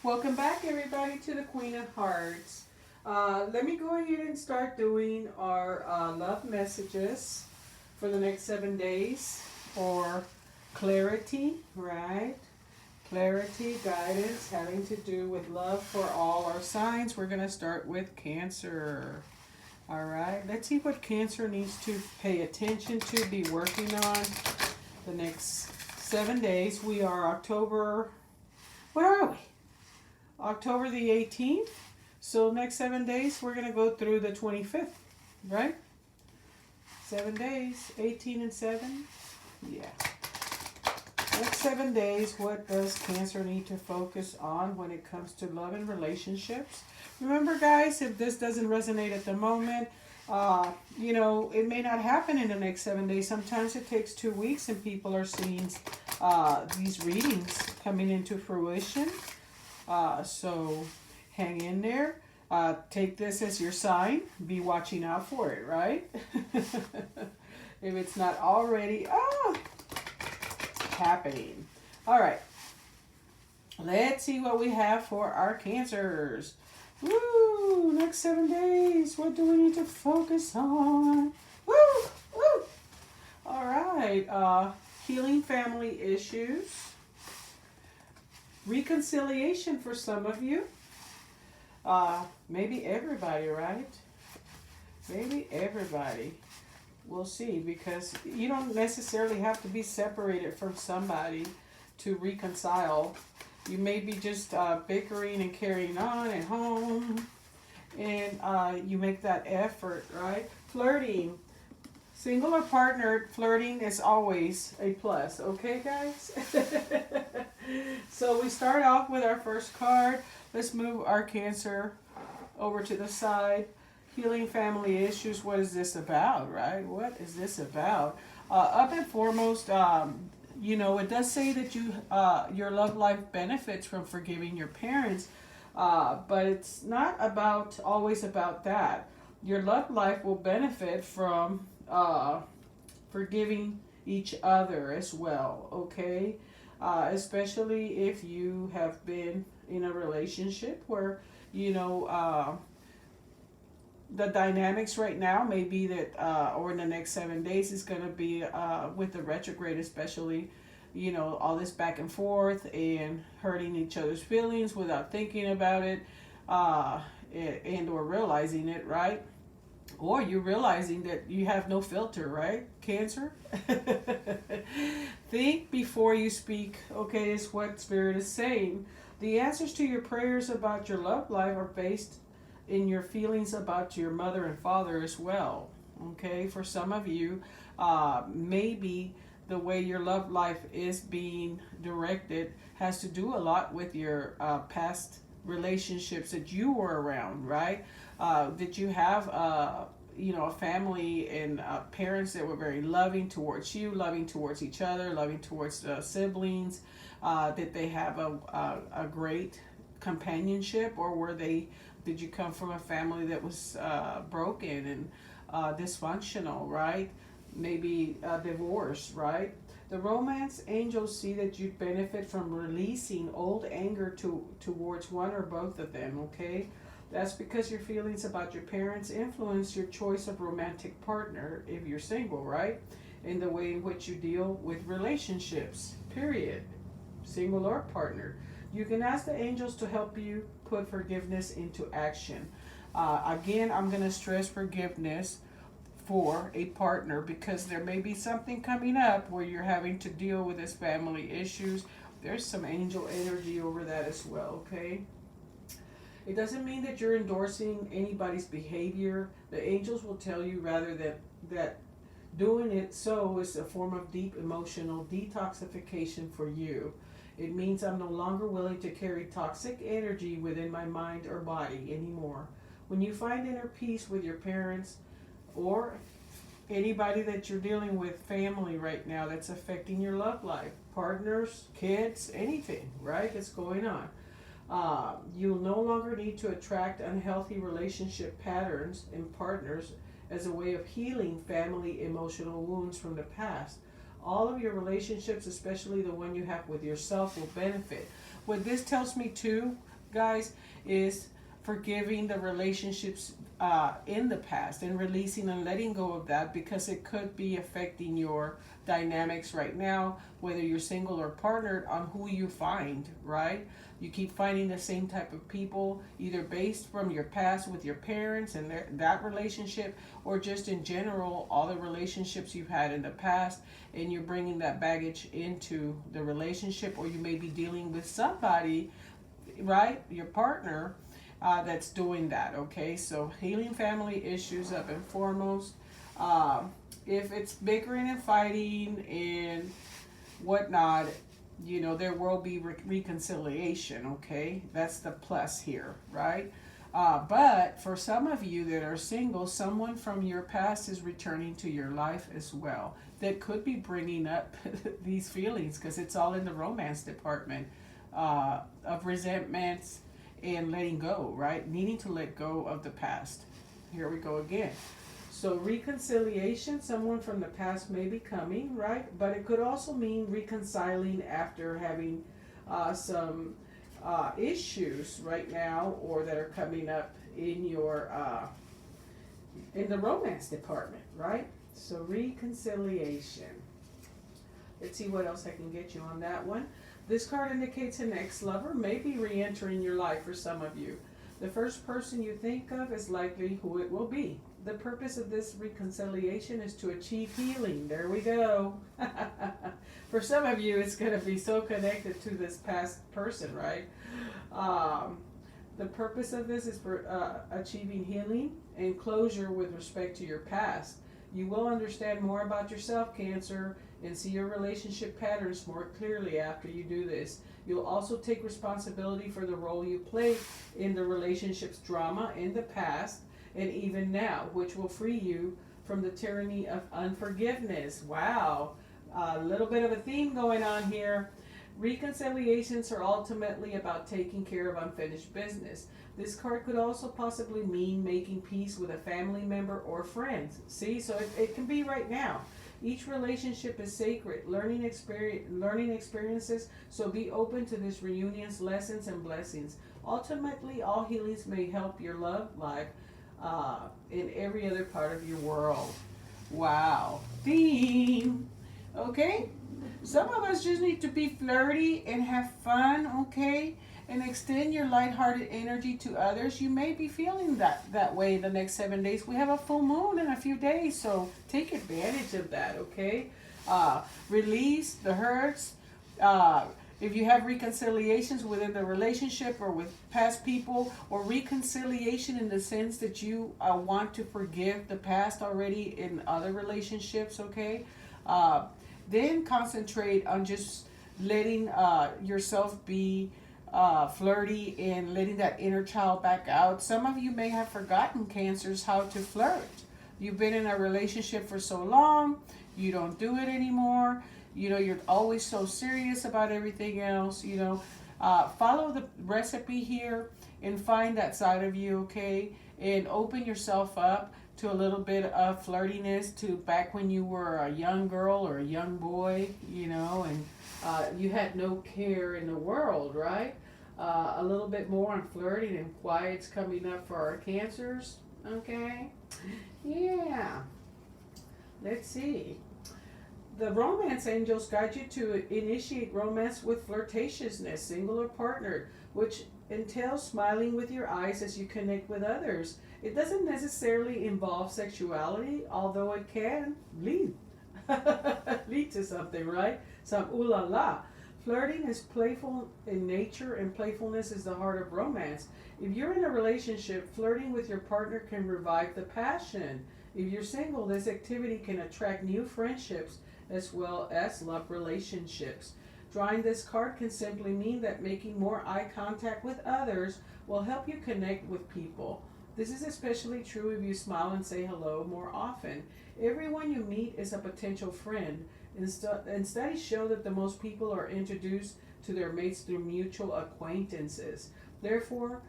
Welcome back, everybody, to the Queen of Hearts. Let me go ahead and start doing our love messages for the next 7 days for clarity, right? Clarity, guidance, having to do with love for all our signs. We're going to start with Cancer. All right, let's see what Cancer needs to pay attention to, be working on the next 7 days. We are October, where are we? October the 18th. So next 7 days, we're going to go through the 25th, right? 7 days, 18 and 7. Yeah. Next 7 days, what does Cancer need to focus on when it comes to love and relationships? Remember, guys, if this doesn't resonate at the moment, it may not happen in the next 7 days. Sometimes it takes 2 weeks and people are seeing these readings coming into fruition. So hang in there. Take this as your sign. Be watching out for it, right? If it's not already happening. All right. Let's see what we have for our Cancers. Woo! Next 7 days. What do we need to focus on? Woo! Woo! All right. Healing family issues. Reconciliation for some of you. Maybe everybody, right? Maybe everybody. We'll see, because you don't necessarily have to be separated from somebody to reconcile. You may be just bickering and carrying on at home, and you make that effort, right? Flirting. Single or partnered, flirting is always a plus, okay, guys? So we start off with our first card. Let's move our Cancer over to the side. Healing family issues. What is this about, right? What is this about? Up and foremost, it does say that your love life benefits from forgiving your parents, but it's not always about that. Your love life will benefit from forgiving each other as well, okay? Especially if you have been in a relationship where, the dynamics right now may be that, or in the next 7 days, is going to be with the retrograde, especially, all this back and forth and hurting each other's feelings without thinking about it, and or realizing it, right? Or you're realizing that you have no filter, right, Cancer? Think before you speak, okay, is what Spirit is saying. The answers to your prayers about your love life are based in your feelings about your mother and father as well, okay? For some of you, maybe the way your love life is being directed has to do a lot with your past relationships that you were around, right? Did you have a family and parents that were very loving towards you, loving towards each other, loving towards siblings? Did they have a great companionship, or did you come from a family that was broken and dysfunctional, right? Maybe divorce, right? The romance angels see that you benefit from releasing old anger towards one or both of them, okay? That's because your feelings about your parents influence your choice of romantic partner if you're single, right? In the way in which you deal with relationships, period. Single or partner. You can ask the angels to help you put forgiveness into action. Again, I'm going to stress forgiveness for a partner, because there may be something coming up where you're having to deal with this family issues. There's some angel energy over that as well, okay? It doesn't mean that you're endorsing anybody's behavior. The angels will tell you rather that doing it so is a form of deep emotional detoxification for you. It means I'm no longer willing to carry toxic energy within my mind or body anymore. When you find inner peace with your parents, or anybody that you're dealing with, family right now that's affecting your love life, partners, kids, anything, right, that's going on. You'll no longer need to attract unhealthy relationship patterns in partners as a way of healing family emotional wounds from the past. All of your relationships, especially the one you have with yourself, will benefit. What this tells me too, guys, is forgiving the relationships in the past and releasing and letting go of that, because it could be affecting your dynamics right now, whether you're single or partnered, on who you find, right? You keep finding the same type of people, either based from your past with your parents and that relationship, or just in general, all the relationships you've had in the past, and you're bringing that baggage into the relationship, or you may be dealing with somebody, right? Your partner that's doing that, okay? So healing family issues up and foremost. If it's bickering and fighting and whatnot, there will be reconciliation, okay? That's the plus here, right? But for some of you that are single, someone from your past is returning to your life as well. That could be bringing up these feelings, because it's all in the romance department of resentments and letting go, right? Needing to let go of the past. Here we go again. So reconciliation, someone from the past may be coming, right? But it could also mean reconciling after having some issues right now, or that are coming up in your in the romance department, right? So reconciliation. Let's see what else I can get you on that one. This card indicates an ex-lover may be re-entering your life for some of you. The first person you think of is likely who it will be. The purpose of this reconciliation is to achieve healing. There we go. For some of you, it's going to be so connected to this past person, right? The purpose of this is for achieving healing and closure with respect to your past. You will understand more about yourself, Cancer, and see your relationship patterns more clearly after you do this. You'll also take responsibility for the role you played in the relationship's drama in the past and even now, which will free you from the tyranny of unforgiveness. Wow, a little bit of a theme going on here. Reconciliations are ultimately about taking care of unfinished business. This card could also possibly mean making peace with a family member or friends. See, so it can be right now. Each relationship is sacred, learning experiences, so be open to this reunion's lessons and blessings. Ultimately, all healings may help your love life in every other part of your world. Wow. Theme. Okay? Some of us just need to be flirty and have fun, okay? And extend your lighthearted energy to others. You may be feeling that way the next 7 days. We have a full moon in a few days, so take advantage of that, okay? Release the hurts. If you have reconciliations within the relationship or with past people, or reconciliation in the sense that you want to forgive the past already in other relationships, okay? Then concentrate on just letting yourself be flirty and letting that inner child back out. Some of you may have forgotten, Cancers, how to flirt. You've been in a relationship for so long, you don't do it anymore. You're always so serious about everything else. Follow the recipe here and find that side of you, okay? And open yourself up to a little bit of flirtiness to back when you were a young girl or a young boy, and you had no care in the world, right? A little bit more on flirting and quiet's coming up for our Cancers, okay? Yeah. Let's see. The romance angels guide you to initiate romance with flirtatiousness, single or partnered, which entails smiling with your eyes as you connect with others. It doesn't necessarily involve sexuality, although it can lead lead to something, right? Some ooh la la. Flirting is playful in nature, and playfulness is the heart of romance. If you're in a relationship, flirting with your partner can revive the passion. If you're single, this activity can attract new friendships as well as love relationships. Drawing this card can simply mean that making more eye contact with others will help you connect with people. This is especially true if you smile and say hello more often. Everyone you meet is a potential friend, and studies show that the most people are introduced to their mates through mutual acquaintances. Therefore,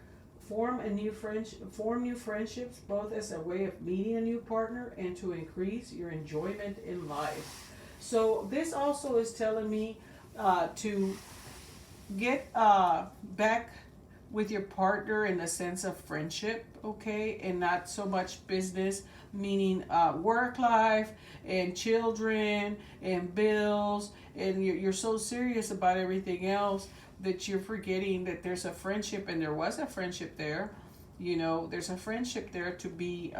form new friendships, both as a way of meeting a new partner and to increase your enjoyment in life. So this also is telling me to get back with your partner in the sense of friendship, okay, and not so much business, meaning work life and children and bills, and you're so serious about everything else that you're forgetting that there's a friendship, and there was a friendship there. You know, there's a friendship there to be,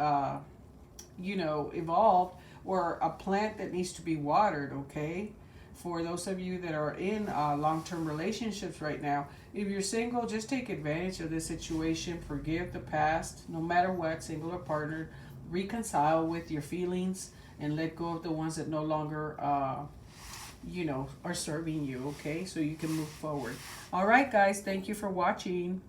evolved, or a plant that needs to be watered, okay? For those of you that are in long-term relationships right now, if you're single, just take advantage of this situation. Forgive the past, no matter what, single or partner. Reconcile with your feelings and let go of the ones that no longer, are serving you, okay? So you can move forward. All right, guys, thank you for watching.